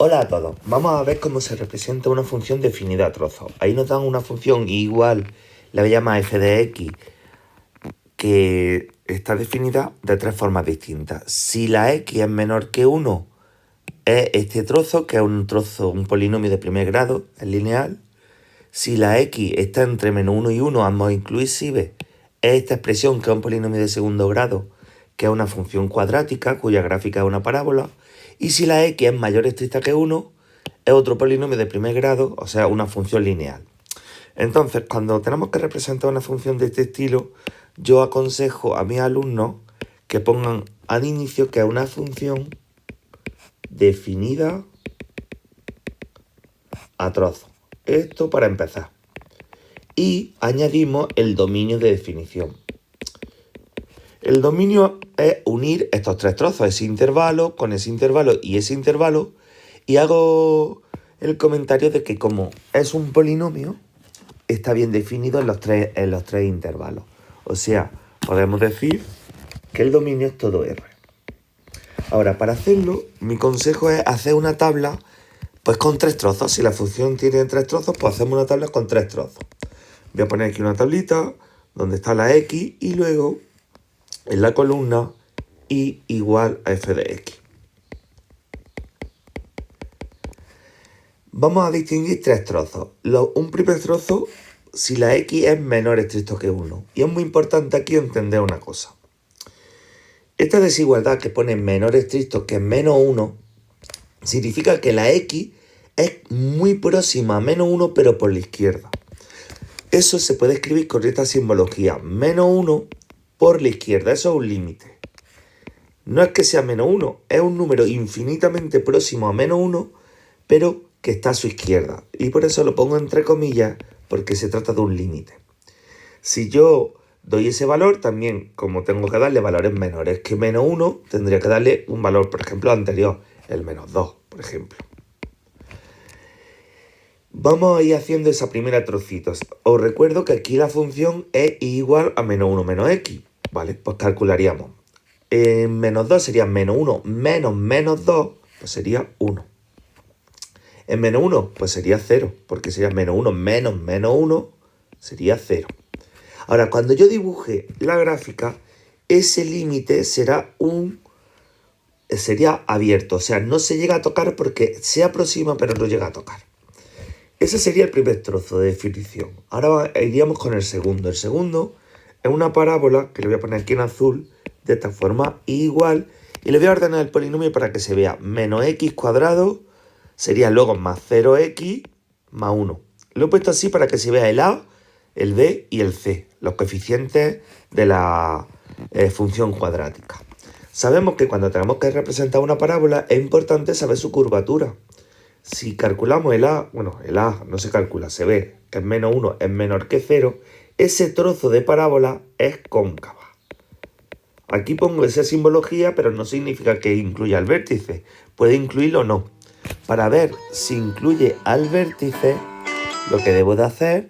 Hola a todos, vamos a ver cómo se representa una función definida a trozos. Ahí nos dan una función igual, la voy a llamar f de x, que está definida de tres formas distintas. Si la x es menor que 1, es este trozo, que es un polinomio de primer grado, es lineal. Si la x está entre menos 1 y 1, ambos inclusive, es esta expresión, que es un polinomio de segundo grado, que es una función cuadrática, cuya gráfica es una parábola. Y si la x es mayor o estricta que 1, es otro polinomio de primer grado, o sea, una función lineal. Entonces, cuando tenemos que representar una función de este estilo, yo aconsejo a mis alumnos que pongan al inicio que es una función definida a trozos. Esto para empezar. Y añadimos el dominio de definición. El dominio es unir estos tres trozos, ese intervalo con ese intervalo y ese intervalo, y hago el comentario de que como es un polinomio, está bien definido en los tres intervalos. O sea, podemos decir que el dominio es todo R. Ahora, para hacerlo, mi consejo es hacer una tabla pues con tres trozos. Si la función tiene tres trozos, pues hacemos una tabla con tres trozos. Voy a poner aquí una tablita donde está la X y luego en la columna y igual a f de x. Vamos a distinguir tres trozos. Un primer trozo, si la x es menor estricto que 1. Y es muy importante aquí entender una cosa. Esta desigualdad que pone menor estricto que menos 1 significa que la x es muy próxima a menos 1 pero por la izquierda. Eso se puede escribir con esta simbología. Menos 1 por la izquierda. Eso es un límite. No es que sea menos 1, es un número infinitamente próximo a menos 1, pero que está a su izquierda. Y por eso lo pongo entre comillas, porque se trata de un límite. Si yo doy ese valor, también, como tengo que darle valores menores que menos 1, tendría que darle un valor, por ejemplo, anterior, el menos 2, por ejemplo. Vamos a ir haciendo esa primera trocito. Os recuerdo que aquí la función es igual a menos 1 menos x. Vale, pues calcularíamos. Menos 2 sería menos 1 menos menos 2, pues sería 1. En menos 1, pues sería 0, porque sería menos 1 menos menos 1, sería 0. Ahora, cuando yo dibuje la gráfica, ese límite sería abierto, o sea, no se llega a tocar porque se aproxima, pero no llega a tocar. Ese sería el primer trozo de definición. Ahora iríamos con el segundo. El segundo es una parábola, que le voy a poner aquí en azul, de esta forma, igual, y le voy a ordenar el polinomio para que se vea menos x cuadrado, sería luego más 0x más 1. Lo he puesto así para que se vea el a, el b y el c, los coeficientes de la función cuadrática. Sabemos que cuando tenemos que representar una parábola es importante saber su curvatura. Si calculamos el a no se calcula, se ve que es menos 1 es menor que 0, ese trozo de parábola es cóncava. Aquí pongo esa simbología, pero no significa que incluya el vértice. Puede incluirlo o no. Para ver si incluye al vértice, lo que debo de hacer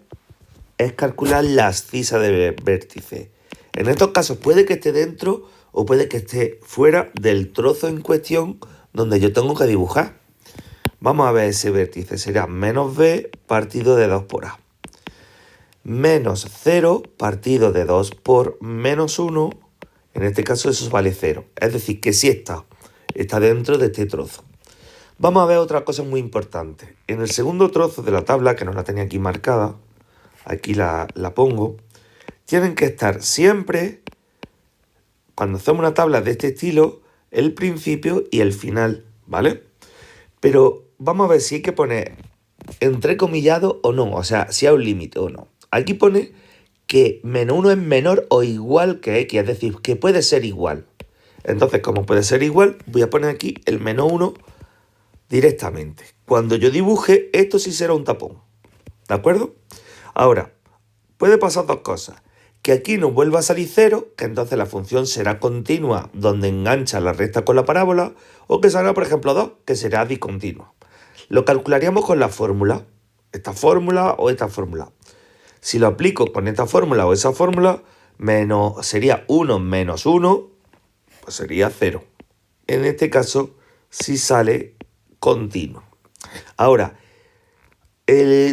es calcular la abscisa de vértice. En estos casos puede que esté dentro o puede que esté fuera del trozo en cuestión donde yo tengo que dibujar. Vamos a ver ese vértice. Será menos b partido de 2 por a. Menos 0 partido de 2 por menos 1. En este caso eso vale 0. Es decir, que sí está dentro de este trozo. Vamos a ver otra cosa muy importante. En el segundo trozo de la tabla, que no la tenía aquí marcada, aquí la pongo, tienen que estar siempre, cuando hacemos una tabla de este estilo, el principio y el final, ¿vale? Pero vamos a ver si hay que poner entrecomillado o no, o sea, si hay un límite o no. Aquí pone que menos 1 es menor o igual que x, es decir, que puede ser igual. Entonces, como puede ser igual, voy a poner aquí el menos 1 directamente. Cuando yo dibuje, esto sí será un tapón. ¿De acuerdo? Ahora, puede pasar dos cosas. Que aquí nos vuelva a salir 0, que entonces la función será continua donde engancha la recta con la parábola, o que salga, por ejemplo, 2, que será discontinua. Lo calcularíamos con la fórmula. Esta fórmula o esta fórmula. Si lo aplico con esta fórmula o esa fórmula, sería 1 menos 1, pues sería 0. En este caso, sí sale continuo. Ahora,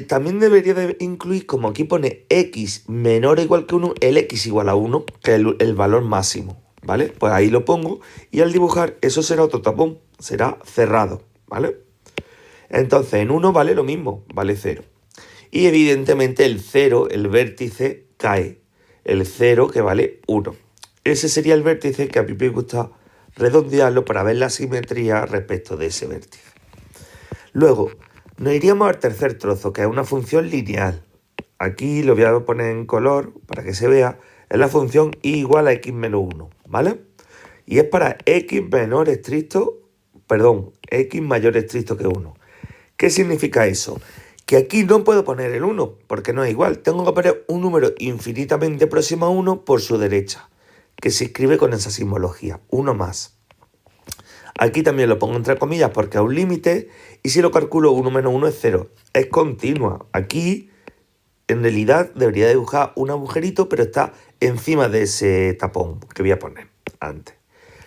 también debería de incluir, como aquí pone x menor o igual que 1, el x igual a 1, que es el valor máximo, ¿vale? Pues ahí lo pongo y al dibujar eso será otro tapón, será cerrado, ¿vale? Entonces en 1 vale lo mismo, vale 0. Y evidentemente el 0, el vértice, cae. El 0 que vale 1. Ese sería el vértice que a mí me gusta redondearlo para ver la simetría respecto de ese vértice. Luego, nos iríamos al tercer trozo, que es una función lineal. Aquí lo voy a poner en color para que se vea. Es la función y igual a x menos 1, ¿vale? Y es para x mayor estricto que 1. ¿Qué significa eso? Que aquí no puedo poner el 1, porque no es igual. Tengo que poner un número infinitamente próximo a 1 por su derecha, que se escribe con esa simbología, 1 más. Aquí también lo pongo entre comillas porque es un límite, y si lo calculo 1 menos 1 es 0. Es continua. Aquí, en realidad, debería dibujar un agujerito, pero está encima de ese tapón que voy a poner antes.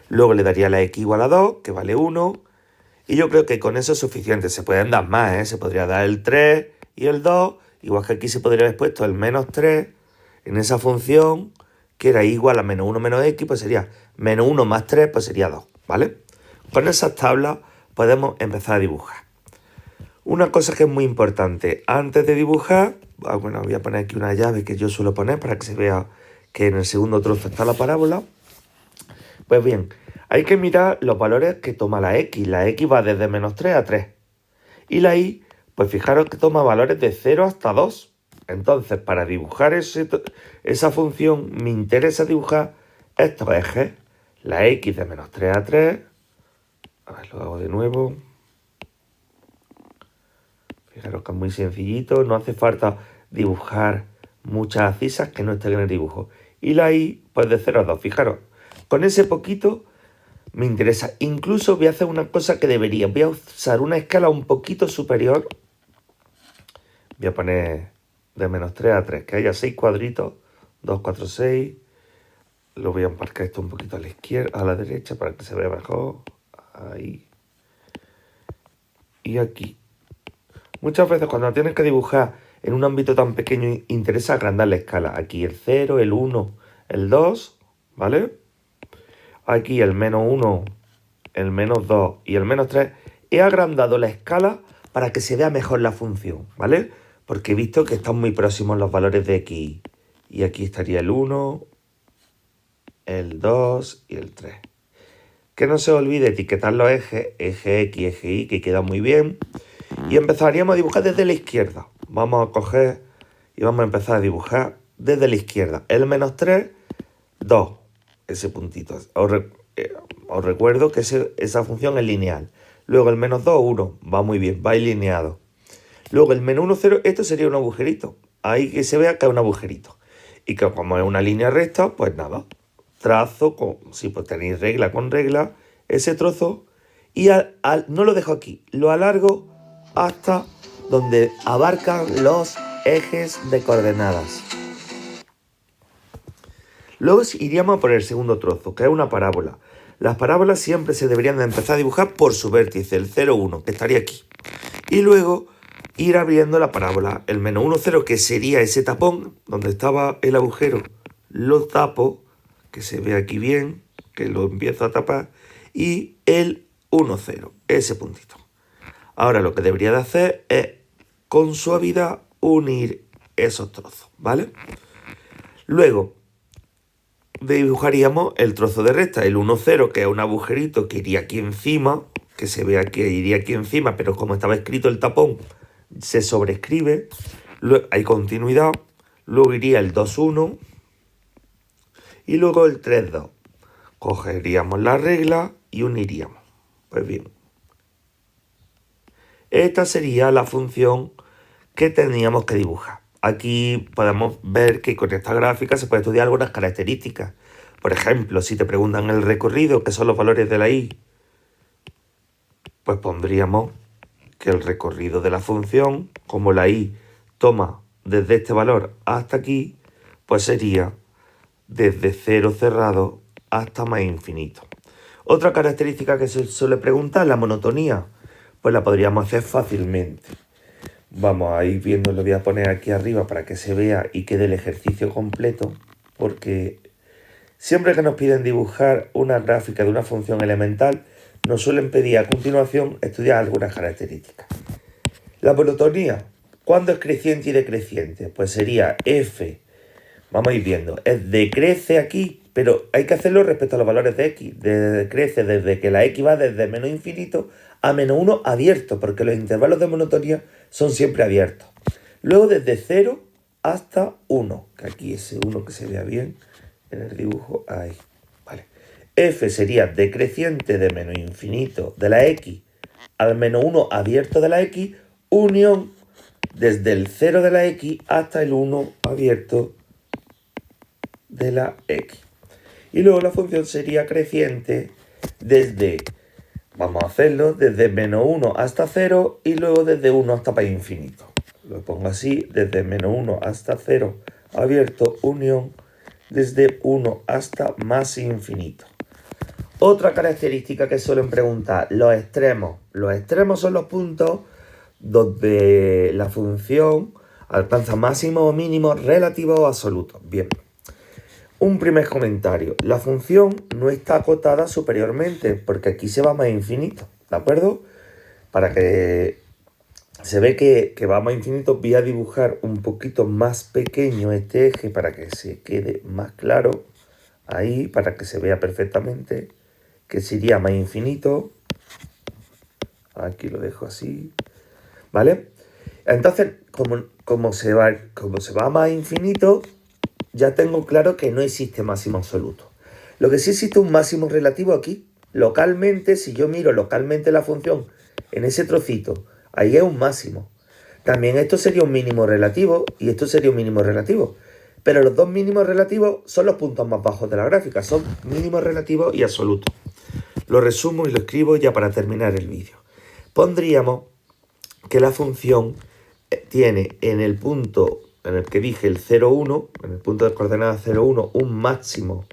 Luego le daría la x igual a 2, que vale 1, y yo creo que con eso es suficiente. Se pueden dar más, ¿eh? Se podría dar el 3 y el 2, igual que aquí se podría haber puesto el menos 3 en esa función, que era igual a menos 1 menos x, pues sería menos 1 más 3, pues sería 2, ¿vale? Con esas tablas podemos empezar a dibujar. Una cosa que es muy importante, antes de dibujar, bueno, voy a poner aquí una llave que yo suelo poner para que se vea que en el segundo trozo está la parábola. Pues bien, hay que mirar los valores que toma la x. La x va desde menos 3 a 3. Y la y, pues fijaros que toma valores de 0 hasta 2. Entonces, para dibujar esa función, me interesa dibujar estos ejes. La x de menos 3 a 3. A ver, lo hago de nuevo. Fijaros que es muy sencillito, no hace falta dibujar muchas abscisas que no estén en el dibujo. Y la y, pues de 0 a 2, fijaros. Con ese poquito me interesa. Incluso voy a hacer una cosa que debería. Voy a usar una escala un poquito superior. Voy a poner de menos 3 a 3, que haya 6 cuadritos. 2, 4, 6. Lo voy a embarcar esto un poquito a la izquierda, a la derecha, para que se vea mejor. Ahí. Y aquí. Muchas veces cuando tienes que dibujar en un ámbito tan pequeño interesa agrandar la escala. Aquí el 0, el 1, el 2, ¿vale? Aquí el menos 1, el menos 2 y el menos 3. He agrandado la escala para que se vea mejor la función, ¿vale? Porque he visto que están muy próximos los valores de x. Y aquí estaría el 1, el 2 y el 3. Que no se olvide etiquetar los ejes, eje x, eje y, que queda muy bien. Y empezaríamos a dibujar desde la izquierda. Vamos a coger y vamos a empezar a dibujar desde la izquierda. El menos 3, 2. Ese puntito. Os recuerdo que esa función es lineal. Luego el menos 2, 1. Va muy bien, va alineado. Luego el menos 1, 0. Esto sería un agujerito. Ahí que se vea que es un agujerito. Y que como es una línea recta, pues nada. Trazo, si pues tenéis regla con regla, ese trozo. Y no lo dejo aquí. Lo alargo hasta donde abarcan los ejes de coordenadas. Luego iríamos por el segundo trozo, que es una parábola. Las parábolas siempre se deberían de empezar a dibujar por su vértice, el 0, 1, que estaría aquí. Y luego ir abriendo la parábola. El menos 1, 0, que sería ese tapón donde estaba el agujero. Lo tapo, que se ve aquí bien, que lo empiezo a tapar. Y el 1, 0, ese puntito. Ahora lo que debería de hacer es, con suavidad, unir esos trozos, ¿vale? Luego, dibujaríamos el trozo de recta, el 1, 0, que es un agujerito que iría aquí encima, que se vea que iría aquí encima, pero como estaba escrito el tapón, se sobrescribe, hay continuidad, luego iría el 2, 1, y luego el 3, 2. Cogeríamos la regla y uniríamos. Pues bien. Esta sería la función que teníamos que dibujar. Aquí podemos ver que con esta gráfica se puede estudiar algunas características. Por ejemplo, si te preguntan el recorrido, que son los valores de la y, pues pondríamos que el recorrido de la función, como la y toma desde este valor hasta aquí, pues sería desde 0 cerrado hasta más infinito. Otra característica que se suele preguntar es la monotonía. pues la podríamos hacer fácilmente. Vamos a ir viendo, lo voy a poner aquí arriba para que se vea y quede el ejercicio completo, porque siempre que nos piden dibujar una gráfica de una función elemental, nos suelen pedir a continuación estudiar algunas características. La monotonía, ¿cuándo es creciente y decreciente? Pues sería f, vamos a ir viendo, decrece aquí, pero hay que hacerlo respecto a los valores de x. Decrece desde que la x va desde menos infinito a menos 1 abierto, porque los intervalos de monotonía son siempre abiertos. Luego desde 0 hasta 1, que aquí ese 1 que se vea bien en el dibujo, ahí, vale. F sería decreciente de menos infinito de la x al menos 1 abierto de la x, unión desde el 0 de la x hasta el 1 abierto de la x. Y luego la función sería creciente desde, vamos a hacerlo, desde menos 1 hasta 0 y luego desde 1 hasta pi infinito. Lo pongo así, desde menos 1 hasta 0 abierto, unión desde 1 hasta más infinito. Otra característica que suelen preguntar, los extremos. Los extremos son los puntos donde la función alcanza máximo o mínimo relativo o absoluto. Bien. Un primer comentario. La función no está acotada superiormente porque aquí se va más infinito, ¿de acuerdo? Para que se ve que va más infinito, voy a dibujar un poquito más pequeño este eje para que se quede más claro. Ahí, para que se vea perfectamente, que sería más infinito. Aquí lo dejo así, ¿vale? Entonces, como se va más infinito, ya tengo claro que no existe máximo absoluto. Lo que sí existe un máximo relativo aquí. Localmente, si yo miro localmente la función en ese trocito, ahí es un máximo. También esto sería un mínimo relativo y esto sería un mínimo relativo. Pero los dos mínimos relativos son los puntos más bajos de la gráfica. Son mínimos relativos y absolutos. Lo resumo y lo escribo ya para terminar el vídeo. Pondríamos que la función tiene en el punto en el que dije el 0, 1, en el punto de coordenadas 0, 1, un máximo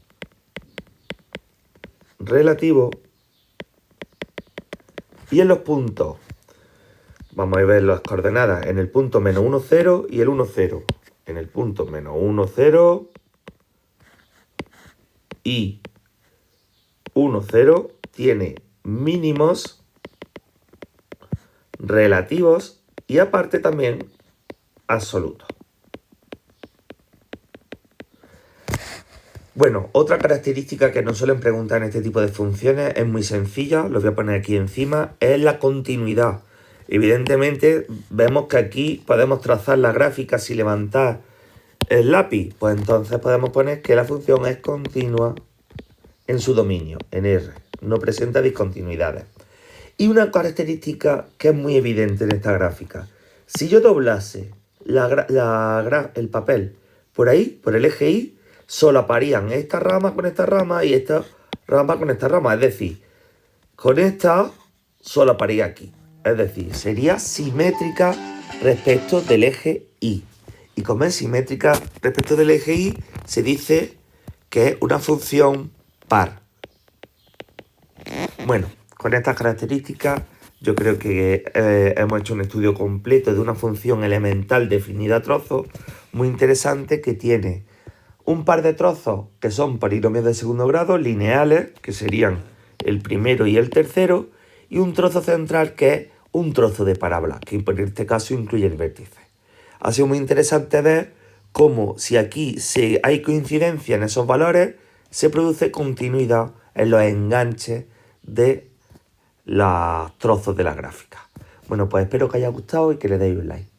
relativo. Y en los puntos, vamos a ver las coordenadas, en el punto menos 1, 0 y el 1, 0. En el punto menos 1, 0 y 1, 0 tiene mínimos relativos y aparte también absolutos. Bueno, otra característica que nos suelen preguntar en este tipo de funciones es muy sencilla, lo voy a poner aquí encima, es la continuidad. Evidentemente vemos que aquí podemos trazar la gráfica sin levantar el lápiz, pues entonces podemos poner que la función es continua en su dominio, en R, no presenta discontinuidades. Y una característica que es muy evidente en esta gráfica, si yo doblase el papel por ahí, por el eje Y, solaparían esta rama con esta rama y esta rama con esta rama. Es decir, con esta solaparía aquí. Es decir, sería simétrica respecto del eje Y. Y como es simétrica respecto del eje Y, se dice que es una función par. Bueno, con estas características yo creo que hemos hecho un estudio completo de una función elemental definida a trozos, muy interesante, que tiene un par de trozos que son polinomios de segundo grado, lineales, que serían el primero y el tercero, y un trozo central que es un trozo de parábola, que en este caso incluye el vértice. Ha sido muy interesante ver cómo si aquí hay coincidencia en esos valores, se produce continuidad en los enganches de los trozos de la gráfica. Bueno, pues espero que haya gustado y que le deis un like.